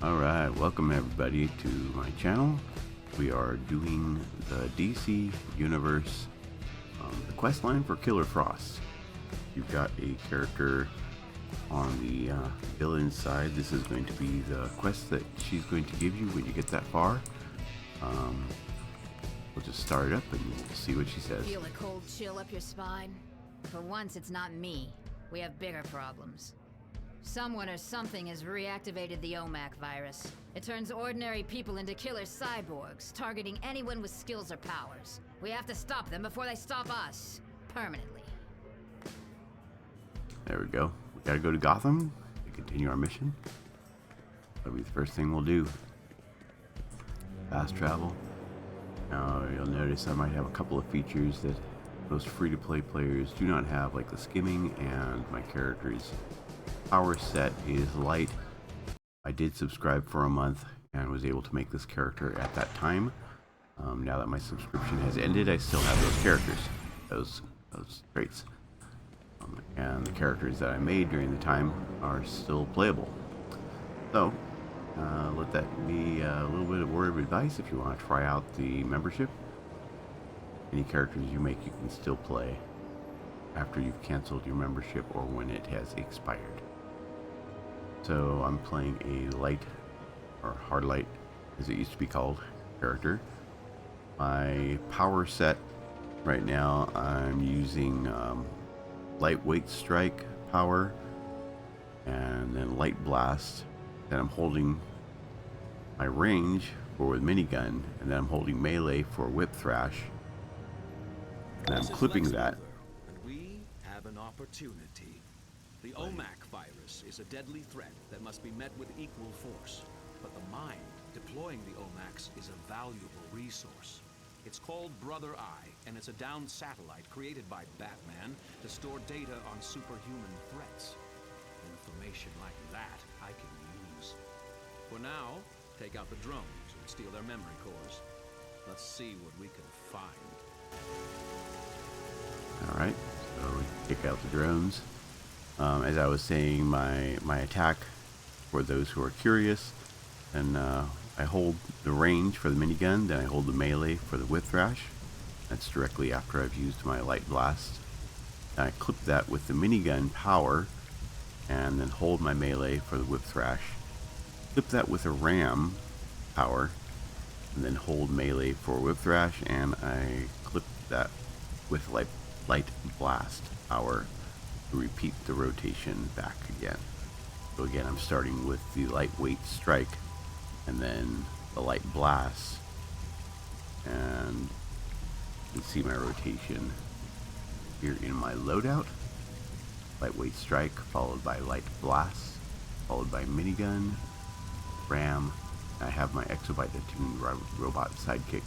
Alright, welcome everybody to my channel. We are doing the DCuniverse, the quest line for Killer Frost. You've got a character on the Villians side. This is going to be the quest that she's going to give you when you get that far. We'll just start it up and we'll see what she says. Feel a cold chill up your spine? For once, it's not me. We have bigger problems. Someone or something has reactivated the OMAC virus. It turns ordinary people into killer cyborgs, targeting anyone with skills or powers. We have to stop them before they stop us. Permanently. There we go. We gotta go to Gotham to continue our mission. That'll be the first thing we'll do. Fast travel. Now you'll notice I might have a couple of features that most free-to-play players do not have, like the skimming, and my character's power set is light. I did subscribe for a month and was able to make this character at that time. Now that my subscription has ended, I still have those characters, those traits. And the characters that I made during the time are still playable. So, let that be a little bit of word of advice if you want to try out the membership. Any characters you make, you can still play after you've canceled your membership or when it has expired. So I'm playing a light, or hard light as it used to be called, character. My power set right now, I'm using lightweight strike power and then light blast. Then I'm holding my range for the minigun, and then I'm holding melee for whip thrash. And I'm clipping that. And we have an opportunity. The OMAC virus is a deadly threat that must be met with equal force. But the mind deploying the OMACs is a valuable resource. It's called Brother Eye, and it's a downed satellite created by Batman to store data on superhuman threats. Information like that I can use. For now, take out the drones and steal their memory cores. Let's see what we can find. Alright, so we kick out the drones. As I was saying, my attack, for those who are curious, and I hold the range for the minigun, then I hold the melee for the whip thrash. That's directly after I've used my light blast. And I clip that with the minigun power, and then hold my melee for the whip thrash. Clip that with a ram power, and then hold melee for whip thrash, and I clip that with light blast power to repeat the rotation back again. So again, I'm starting with the lightweight strike and then the light blast, and you can see my rotation here in my loadout. Lightweight strike followed by light blast followed by minigun, ram. I have my exobyte attuned robot sidekick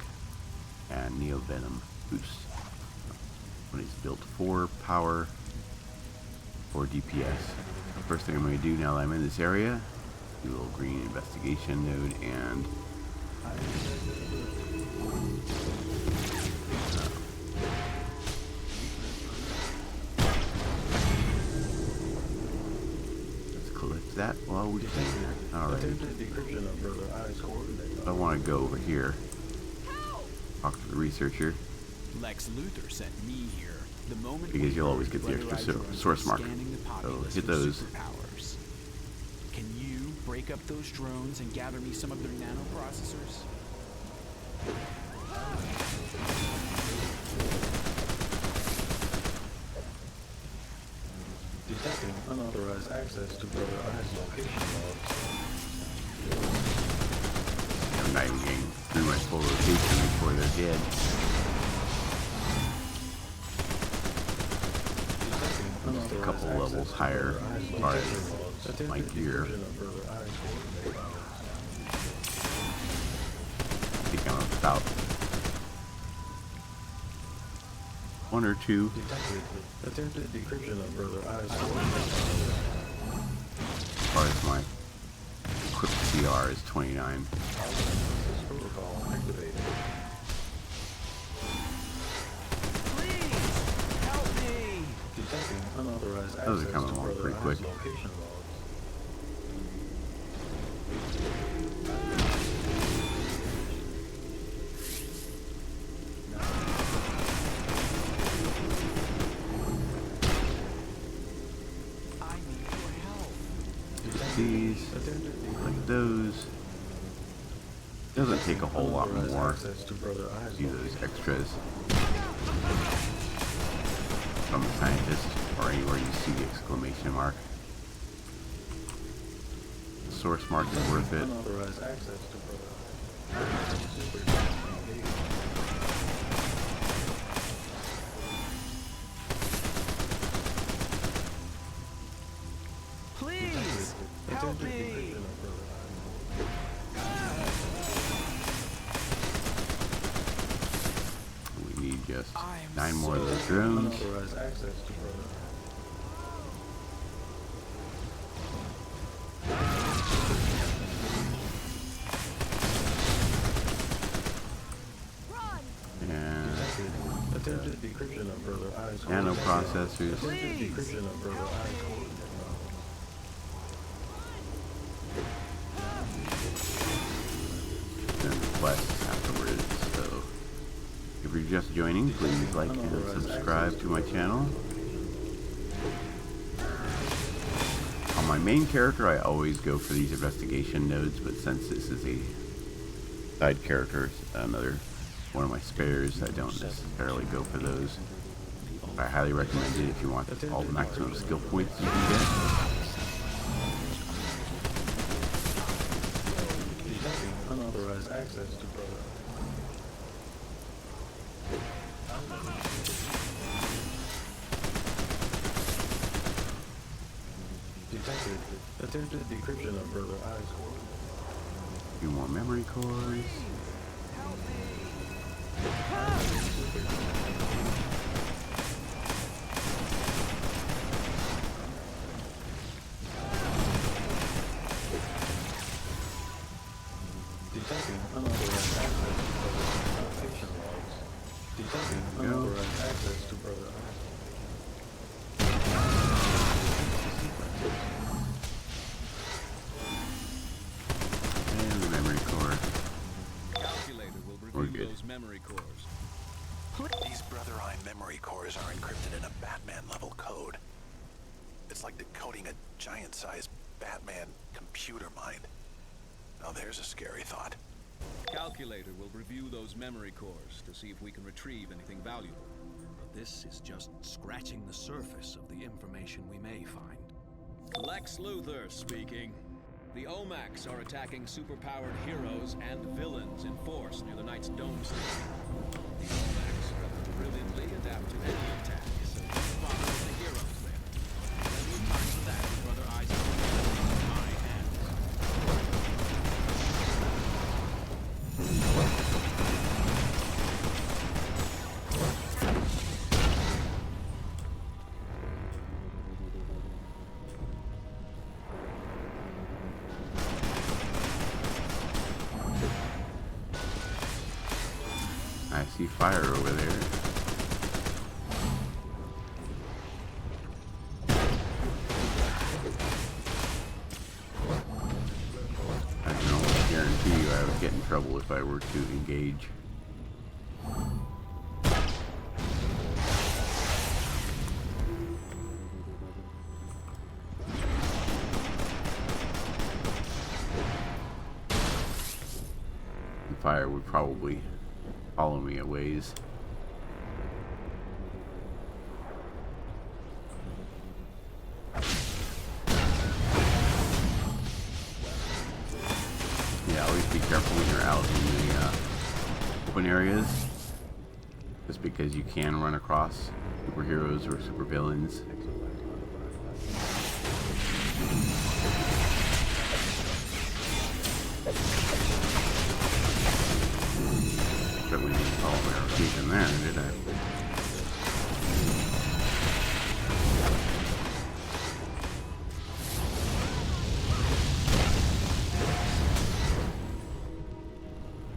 and neo venom boost. One is built for power, for DPS. First thing I'm going to do now that I'm in this area, do a little green investigation node, and let's collect that while we're staying there. Alright. I want to go over here, talk to the researcher. Lex Luthor sent me here the moment because you'll always get the extra source mark. So hit those. Can you break up those drones and gather me some of their nanoprocessors? Detecting unauthorized access to Brother Eye's location logs. I'm not even getting through my full rotation before they're dead. A couple levels higher as far as my gear. I think I'm about 1 or 2. Attempted decryption of Brother Eye's As far as my equipped CR is 29. protocol activated. Those are coming along pretty quick. these. Like those. Doesn't take a whole lot more to do those extras from the scientist or anywhere you see the exclamation mark. The source mark is worth it. Please help me. We need just 9 more of those drones. And nano processors. And quests afterwards. So if you're just joining, please like and subscribe to my channel. On my main character, I always go for these investigation nodes, but since this is a side character, another one of my spares, I don't necessarily go for those. I highly recommend it if you want all the maximum skill points you can get. Unauthorized access to brother. Detected. Attempted decryption of brother eyes. A few more memory cores. Detecting unauthorized access to brother patient logs. Detecting unauthorized access to brother eyes. And the memory core. Calculator will We're review good. those memory cores. These Brother Eye memory cores are encrypted in a Batman-level code. It's like decoding a giant-sized Batman computer mind. Now there's a scary thought. Calculator will review those memory cores to see if we can retrieve anything valuable. But this is just scratching the surface of the information we may find. Lex Luthor speaking. The OMACs are attacking superpowered heroes and villains in force near the Knight's Dome station. The OMACs brilliantly adapt to any attack, so just follow the hero clip. Plenty of time for that with Brother Eyes in my hands. I see fire over there. I can almost guarantee you I would get in trouble if I were to engage. The fire would probably follow me a ways. Yeah, always be careful when you're out in the open areas, just because you can run across superheroes or supervillains. Certainly didn't follow my rotation there, did I?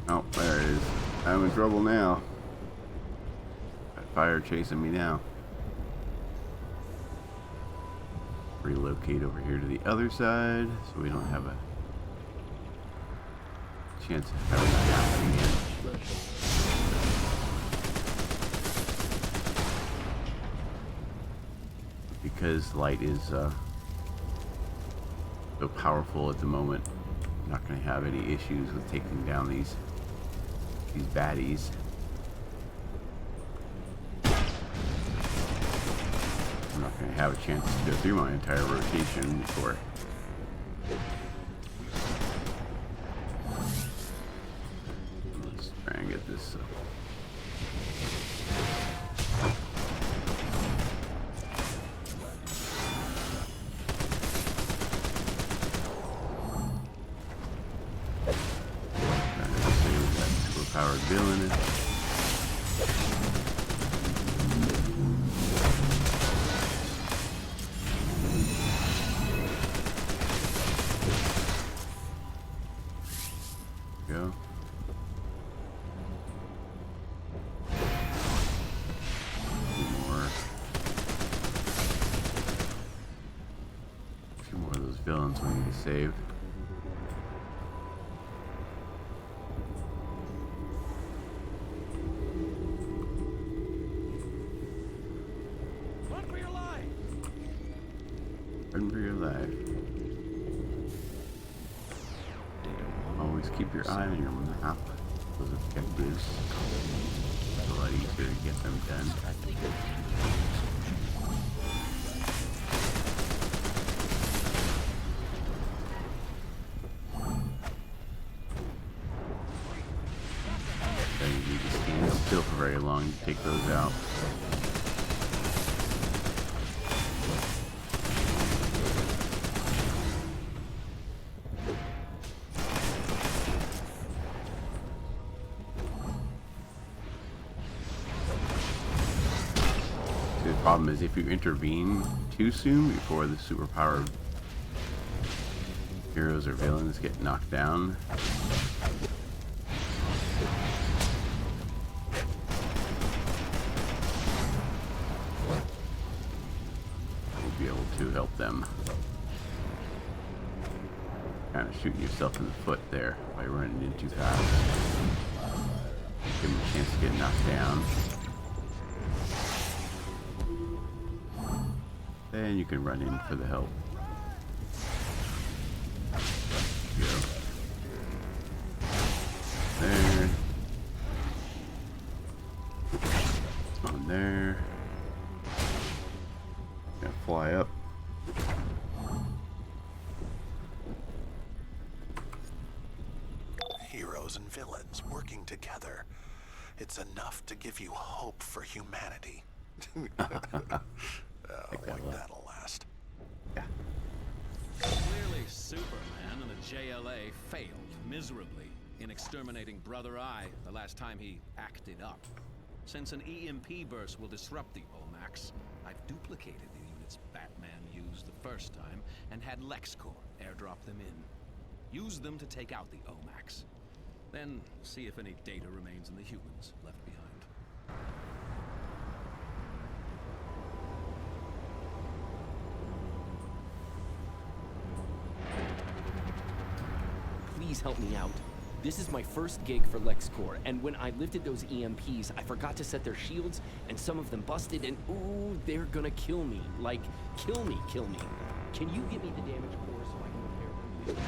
Oh, there it is. I'm in trouble now. Got fire chasing me now. Relocate over here to the other side so we don't have a chance of having that happen again. Because light is so so powerful at the moment. I'm not going to have any issues with taking down these baddies. I'm not going to have a chance to go through my entire rotation before. Let's try and get this. Powered villain. Go. Two more of those villains we need to save. Run for your life. Always keep your eye on your map. Those objectives. It's a lot easier to get them done. Then you need to stand still for very long to take those out. The problem is if you intervene too soon before the superpowered heroes or villains get knocked down, you'll be able to help them. Kind of shooting yourself in the foot there by running in too fast. Give them a chance to get knocked down. Then you can run in for the help. Go. There. On there. Gonna fly up. Heroes and villains working together. It's enough to give you hope for humanity. Like that'll last. Yeah. Clearly, Superman and the JLA failed miserably in exterminating Brother Eye the last time he acted up. Since an EMP burst will disrupt the OMACs, I've duplicated the units Batman used the first time and had LexCorp airdrop them in. Use them to take out the OMACs. Then see if any data remains in the humans left behind. Please help me out. This is my first gig for LexCorp, and when I lifted those EMPs, I forgot to set their shields, and some of them busted, and ooh, they're gonna kill me. Like, kill me, kill me. Can you get me the damage core so I can repair them?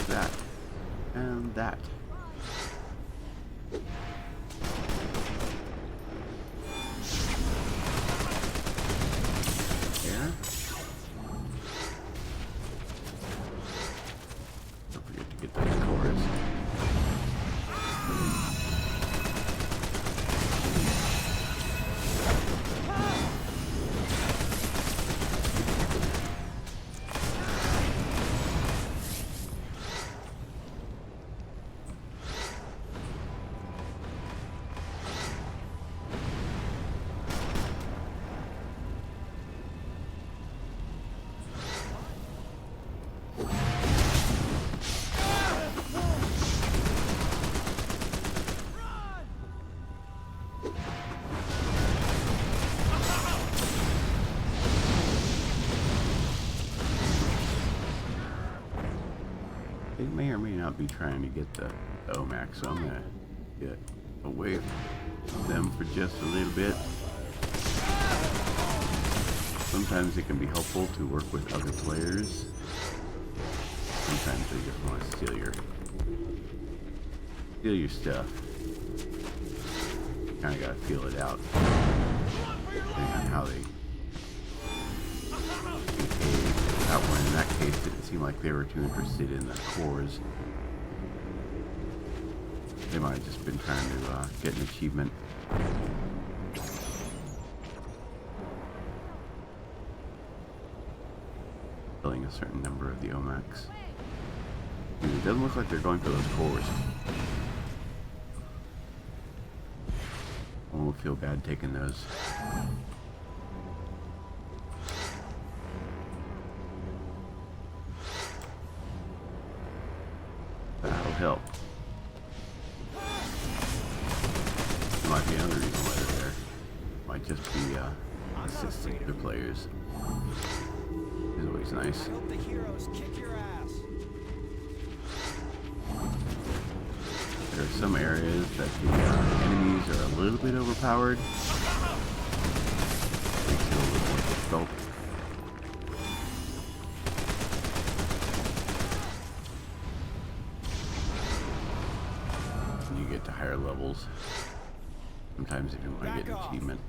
That. And that. They may or may not be trying to get the OMAC, so I'm gonna get away from them for just a little bit. Sometimes it can be helpful to work with other players. Sometimes they just want to steal your stuff. You kind of gotta feel it out, depending on how they behave. That one, in that case, didn't seem like they were too interested in the cores. They might have just been trying to get an achievement. Killing a certain number of the OMACs. It doesn't look like they're going for those cores. I won't feel bad taking those. That'll help. There might be another reason why they're there. Might just be assisting the players. It's always nice. Help the heroes kick your ass. There are some areas that the enemies are a little bit overpowered. Makes it a little more difficult. When you get to higher levels, sometimes if you want to get an achievement.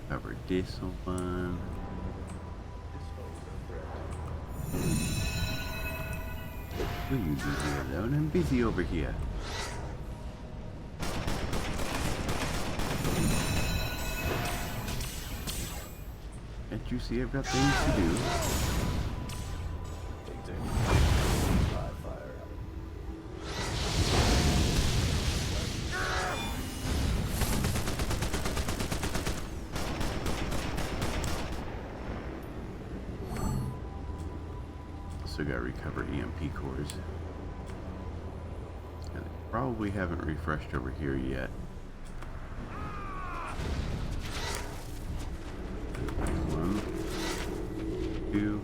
Cover this one. Will you leave me alone? I'm busy over here. Can't you see I've got things to do? Also got to recover EMP cores. And they probably haven't refreshed over here yet. One, two.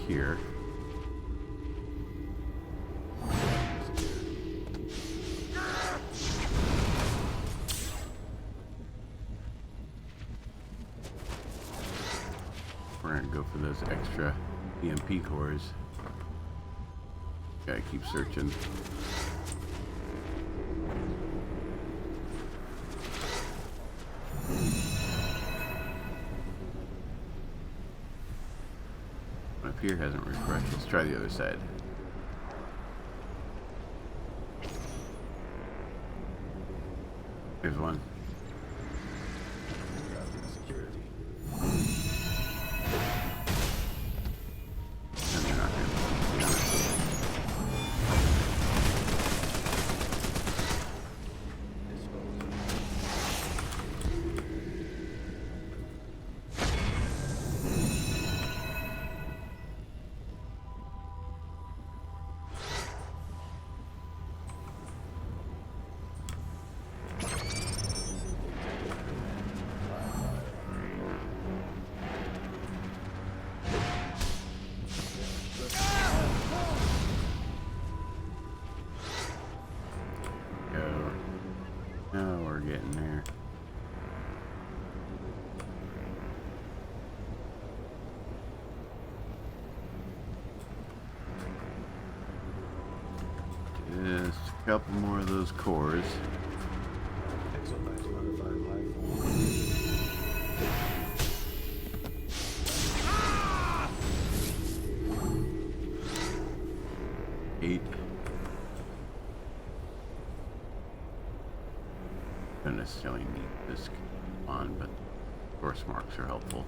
Here. We're gonna go for those extra EMP cores. Gotta keep searching. Up here hasn't refreshed. Let's try the other side. There's one. And they're not gonna be honest. couple more of those cores. Exobytes modified life form. 8. Don't necessarily need this on, but source marks are helpful.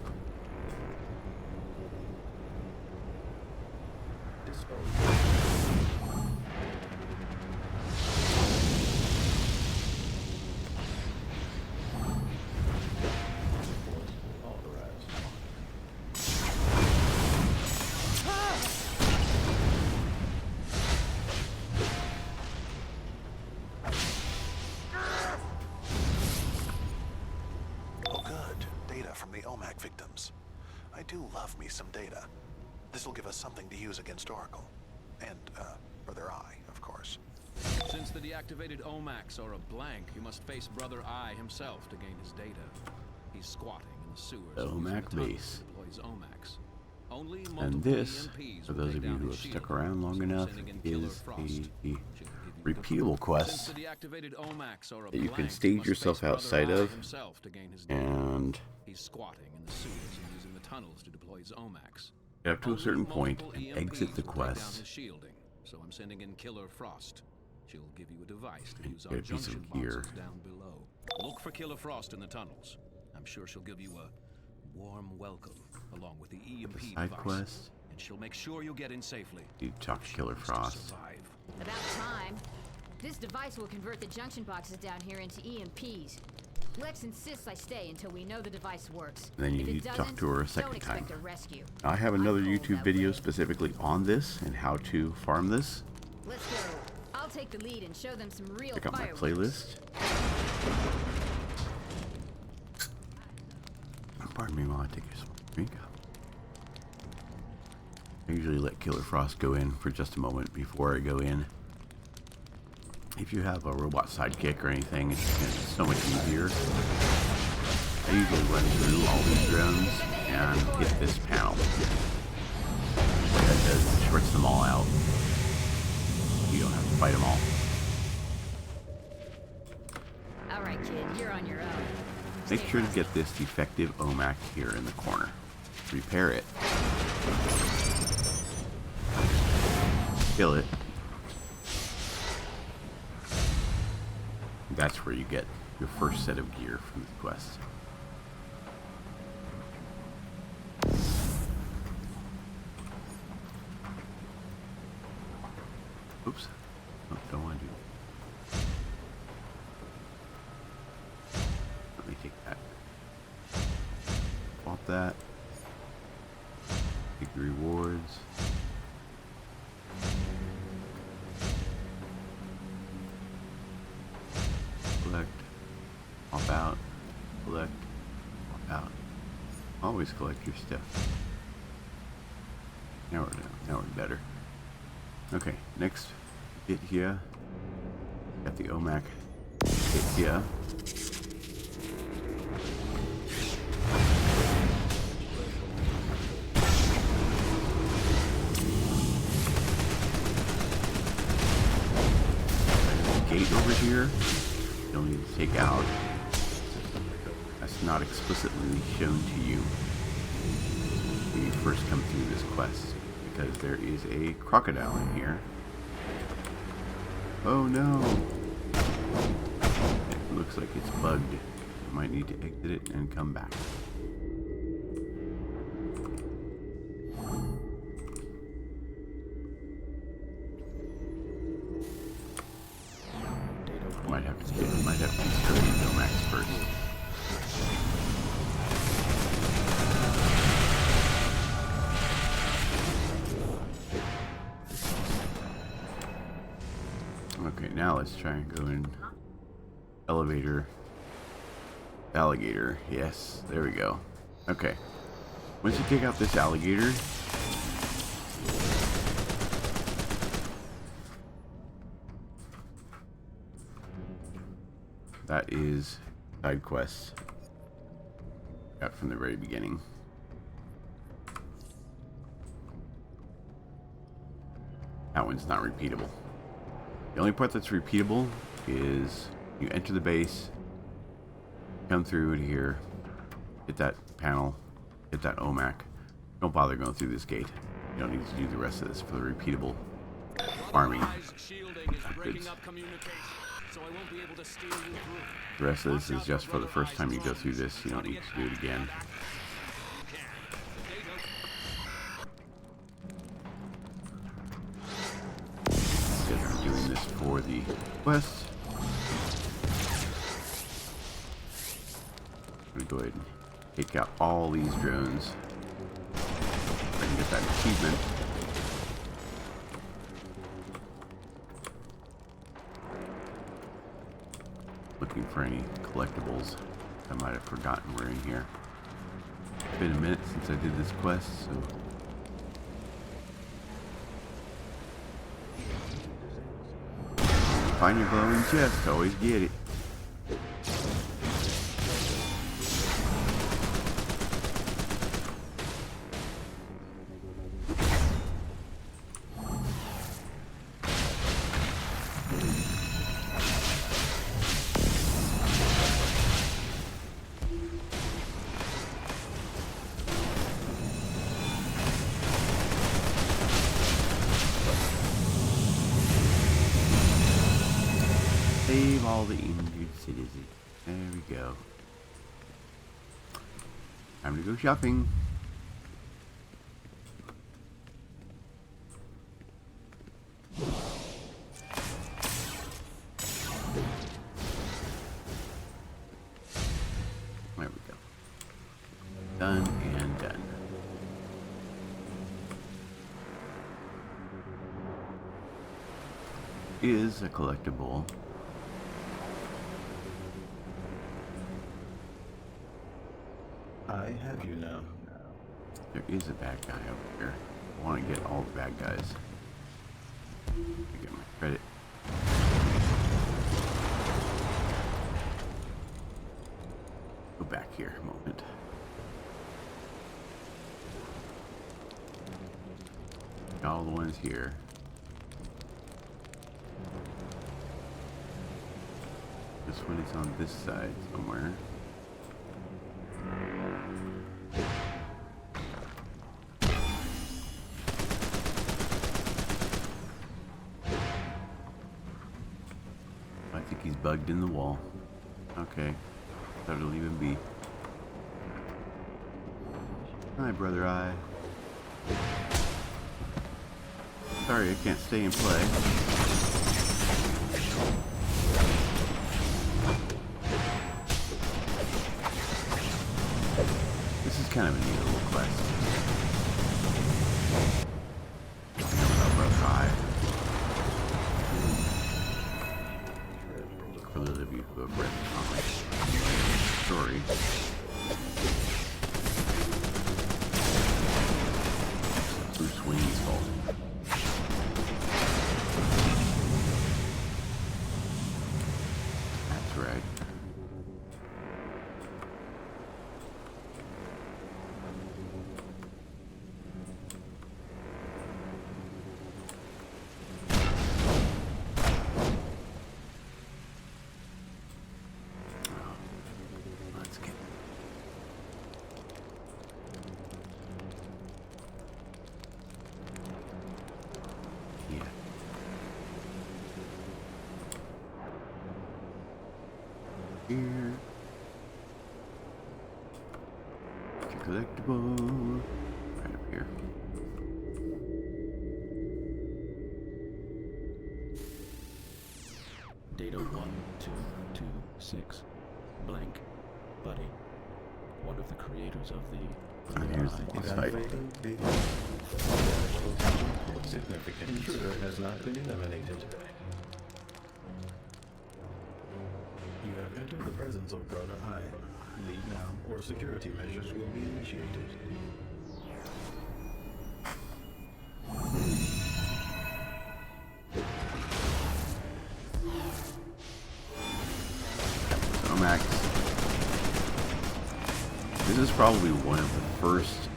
Oh, good. Data from the OMAC victims. I do love me some data. This will give us something to use against Oracle. And, Brother Eye, of course. Since the deactivated OMACs are a blank, you must face Brother Eye himself to gain his data. He's squatting in the sewers. The using OMAC the tunnels Base. to deploy his OMACs. Only And multiple this, EMPs for will those take of you down who his have stuck shield, around long so I'm enough, sending in Killer is Frost. the She'll give you repeatable quest Since the deactivated OMACs are a that you can blank, stage must yourself face Brother outside Eye of, himself to gain his data. and He's squatting in the sewers and using the tunnels to deploy his OMACs. get up to a Only certain point multiple and EMPs exit the will take down quest. his shielding, so I'm sending in Killer Frost. She'll give you a device to And use get our a piece of junction gear. boxes down below. Look for Killer Frost in the tunnels. I'm sure she'll give you a warm welcome, along with the EMP Side device. quest. And she'll make sure you get in safely. You talk to Killer To Frost. survive. About time. This device will convert the junction boxes down here into EMPs. Lex insists I stay until we know the device works. Then you If it need to talk doesn't, to her a don't second expect time. a rescue. I have another I'm told YouTube that video way. specifically on this and how to farm this. Let's go. I'll take the lead and show them some real Check out my fireworks. playlist. Pardon me while I take a drink. I usually let Killer Frost go in for just a moment before I go in. If you have a robot sidekick or anything, it's so much easier. I usually run through all these drones and hit this panel. That does shorts them all out. You don't have to fight them all. Alright, kid, you're on your own. Make Stay sure to fast. get this defective OMAC here in the corner. Repair it. Kill it. That's where you get your first set of gear from the quest. Oops. Oh, don't want to do that. Let me take that. Swap that. Take the rewards. Collect. Swap out. Collect. Swap out. Always collect your stuff. Now we're down. Now we're better. Okay, next hit here. Got the OMAC hit here. Gate over here, you'll need to take out. That's not explicitly shown to you when you first come through this quest, because there is a crocodile in here. Oh no! It looks like it's bugged. You might need to exit it and come back. Might have to destroy these OMACs first. Okay, now let's try and go in. Elevator. Alligator. Yes, there we go. Okay. Once you take out this alligator, that is side quest. Got from the very beginning. That one's not repeatable. The only part that's repeatable is you enter the base, come through to here, hit that panel, hit that OMAC. Don't bother going through this gate. You don't need to do the rest of this for the repeatable farming. Goods. The rest of this is just for the first time you go through this. You don't need to do it again. Just doing this for the quest. I'm going to go ahead and take out all these drones. I can get that achievement. Looking for any collectibles I might have forgotten were in here. It's been a minute since I did this quest, so find your glowing chest, always get it. Save all the injured citizens. There we go. Time to go shopping. There we go. Done and done. Is a collectible. I have you now. There is a bad guy over here. I want to get all the bad guys. I get my credit. Go back here a moment. Got all the ones here. This one is on this side somewhere. I think he's bugged in the wall. Okay. Thought it'll even be. Hi, brother eye. Sorry, I can't stay and play. This is kind of a neat little quest. Hello, brother eye. For those of you who have read the comic story, Bruce Wayne's fault. That's right. Let's get yeah. Here. Get your collectible. Right up here. Data 1226 blank buddy, one of the creators of the And here's the boss fight. Significant intruder has not been eliminated. You have entered the presence of Brother Eye. Leave now, or security measures will be initiated. OMAC. This is probably one of the first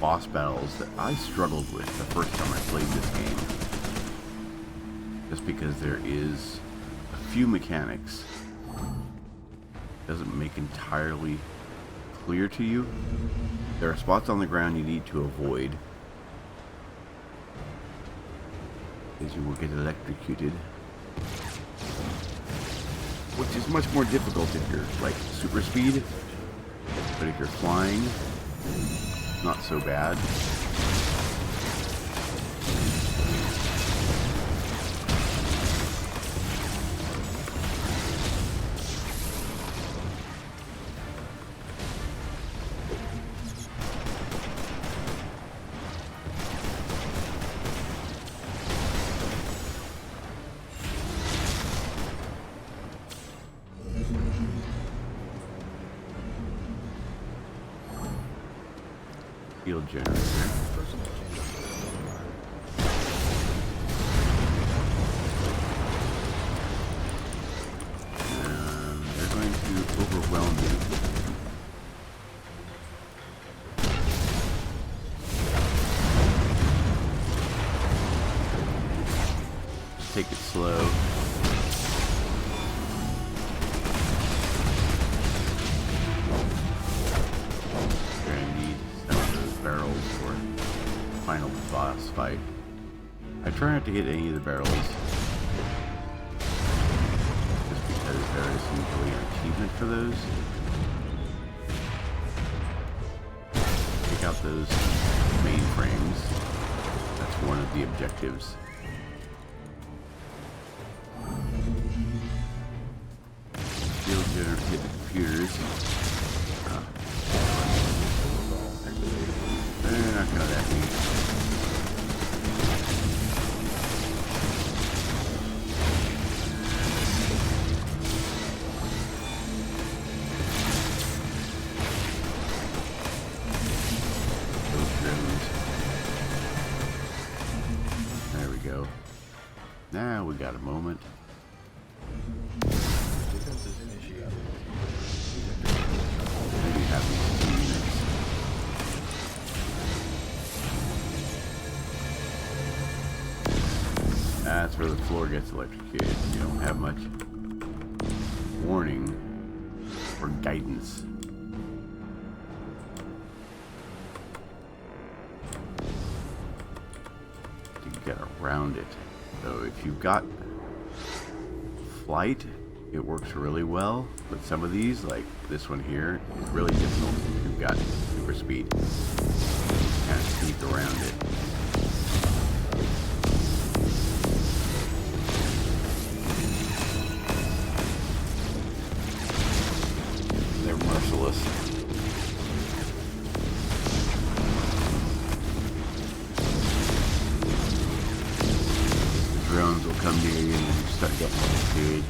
boss battles that I struggled with the first time I played this game. just because there is a few mechanics doesn't make entirely clear to you. There are spots on the ground you need to avoid, as you will get electrocuted, which is much more difficult if you're like super speed, but if you're flying, not so bad. Field generator. And they're going to overwhelm you. Just take it slow. Final boss fight. I try not to hit any of the barrels, just because there is usually an achievement for those. Take out those mainframes. That's one of the objectives. Field generator, hit the computers. They're not gonna let me. Those drones. There we go. Now we got a moment. Defense is initiated. Maybe have these 2 units. That's where the floor gets electrocuted. You don't have much warning or guidance. To get around it. So if you've got flight, it works really well. But some of these, like this one here, is really difficult if you've got super speed. You can't sneak around it. Merciless. The drones will come near you and you start getting food.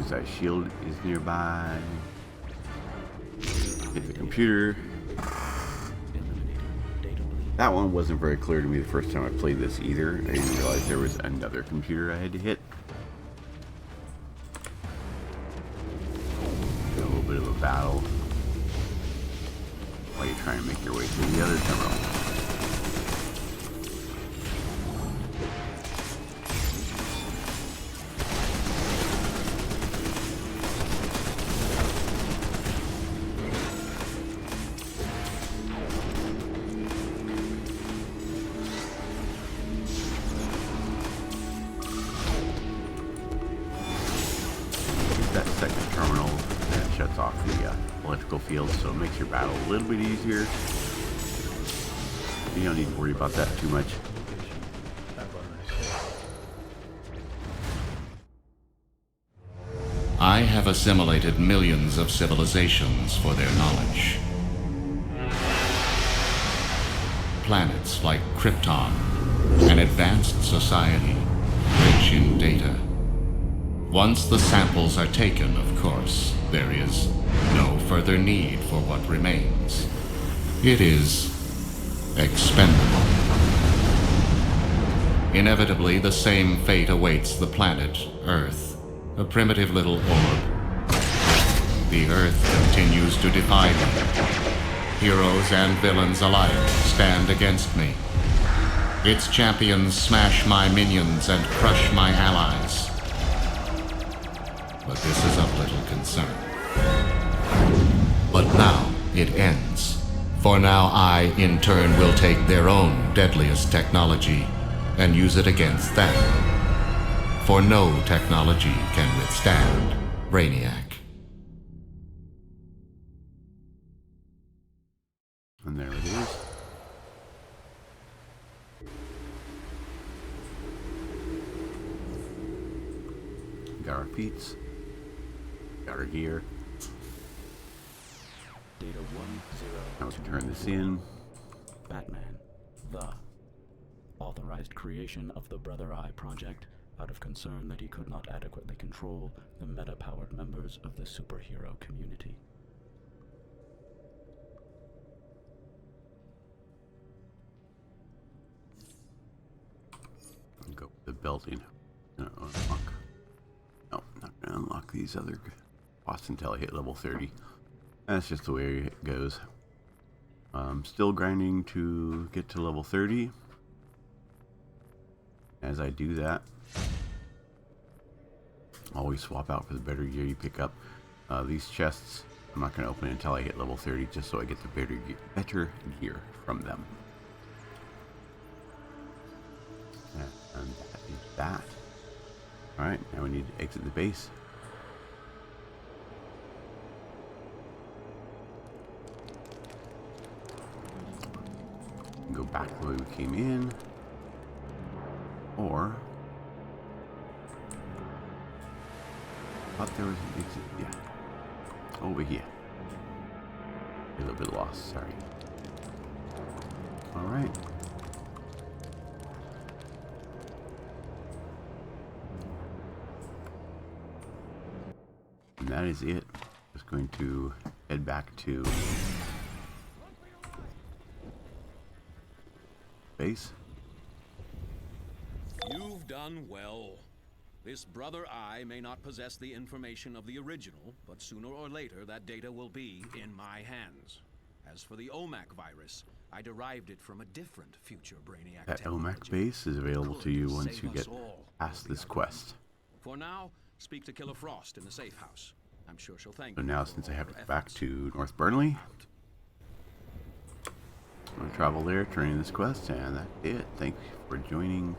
That shield is nearby. Hit the computer. That one wasn't very clear to me the first time I played this either. I didn't realize there was another computer I had to hit. A little bit of a battle while you try and make your way to the other terminal. That second terminal that shuts off the electrical field, so it makes your battle a little bit easier. You don't need to worry about that too much. I have assimilated millions of civilizations for their knowledge. Planets like Krypton, an advanced society, rich in data. Once the samples are taken, of course, there is no further need for what remains. It is expendable. Inevitably, the same fate awaits the planet Earth, a primitive little orb. The Earth continues to defy me. Heroes and villains alike stand against me. Its champions smash my minions and crush my allies. But this is of little concern. But now it ends. For now I, in turn, will take their own deadliest technology and use it against them. For no technology can withstand Brainiac. And there it is. Got our feats. Got our gear. Data 10. Now we can turn this in. Batman, the authorized creation of the Brother Eye project out of concern that he could not adequately control the meta-powered members of the superhero community. Go with the belting. Gonna unlock. No, not gonna unlock these other bosses until I hit level 30. That's just the way it goes. I'm still grinding to get to level 30. As I do that, always swap out for the better gear you pick up. These chests, I'm not going to open it until I hit level 30, just so I get the better gear from them. And that is that. Alright, now we need to exit the base. Go back the way we came in. Or I thought there was an exit, yeah. Over here. A little bit lost, sorry. Alright. And that is it. Just going to head back to base. You've done well. This Brother Eye may not possess the information of the original, but sooner or later that data will be in my hands. As for the OMAC virus, I derived it from a different future Brainiac That technology. OMAC base is available to you once Save you us get all. past this quest. For now, speak to Killer Frost in the safe house. I'm sure she'll thank So you now, for since I all have your to go back efforts. to North Burnley, I'm going to travel there, turn in this quest, and that's it. Thanks for joining.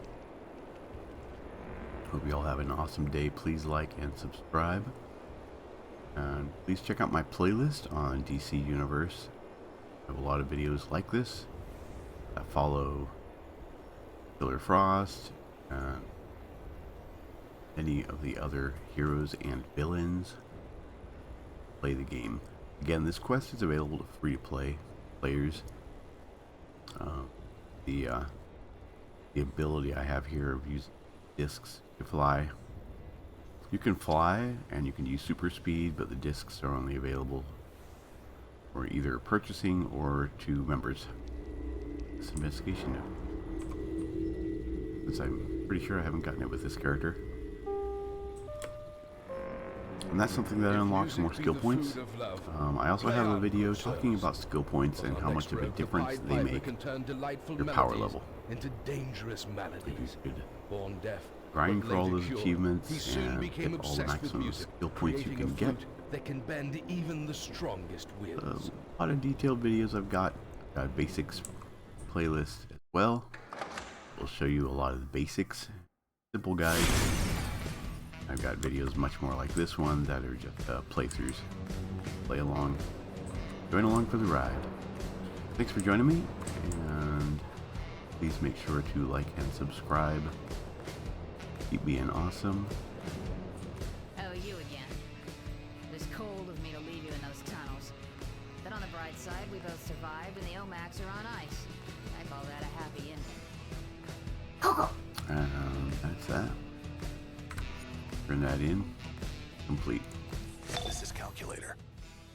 Hope you all have an awesome day. Please like and subscribe. And please check out my playlist on DCuniverse. I have a lot of videos like this that follow Killer Frost and any of the other heroes and villains. Play the game. Again, this quest is available to free-to-play players. The ability I have here of using discs to fly. You can fly and you can use super speed, but the discs are only available for either purchasing or to members. This investigation now. Since I'm pretty sure I haven't gotten it with this character. And that's something that unlocks more skill points. I also have a video talking about skill points and how much of a difference they make your power level. Into dangerous maladies. Born deaf, Grind for all those He achievements soon and became get all the obsessed with maximum music, skill points you creating can a get. flute that can bend even the strongest wills. A lot of detailed videos I've got. Got a basics playlist as well. We'll show you a lot of the basics, simple guides. I've got videos much more like this one that are just playthroughs. Play along, join along for the ride. Thanks for joining me, and please make sure to like and subscribe. Keep being awesome. Oh, you again. It was cold of me to leave you in those tunnels. But on the bright side, we both survived and the OMACs are on ice. I call that a happy ending. And that's that. Turn that in. Complete. This is Calculator.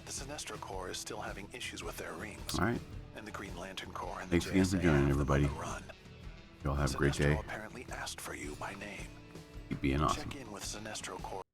The Sinestro Corps is still having issues with their rings. Alright. And the Green Lantern Corps and Thanks the again for JSA joining, have them everybody. on the run. Y'all have a great day. Sinestro apparently asked for you by name. Keep being awesome. Check in with Sinestro Corps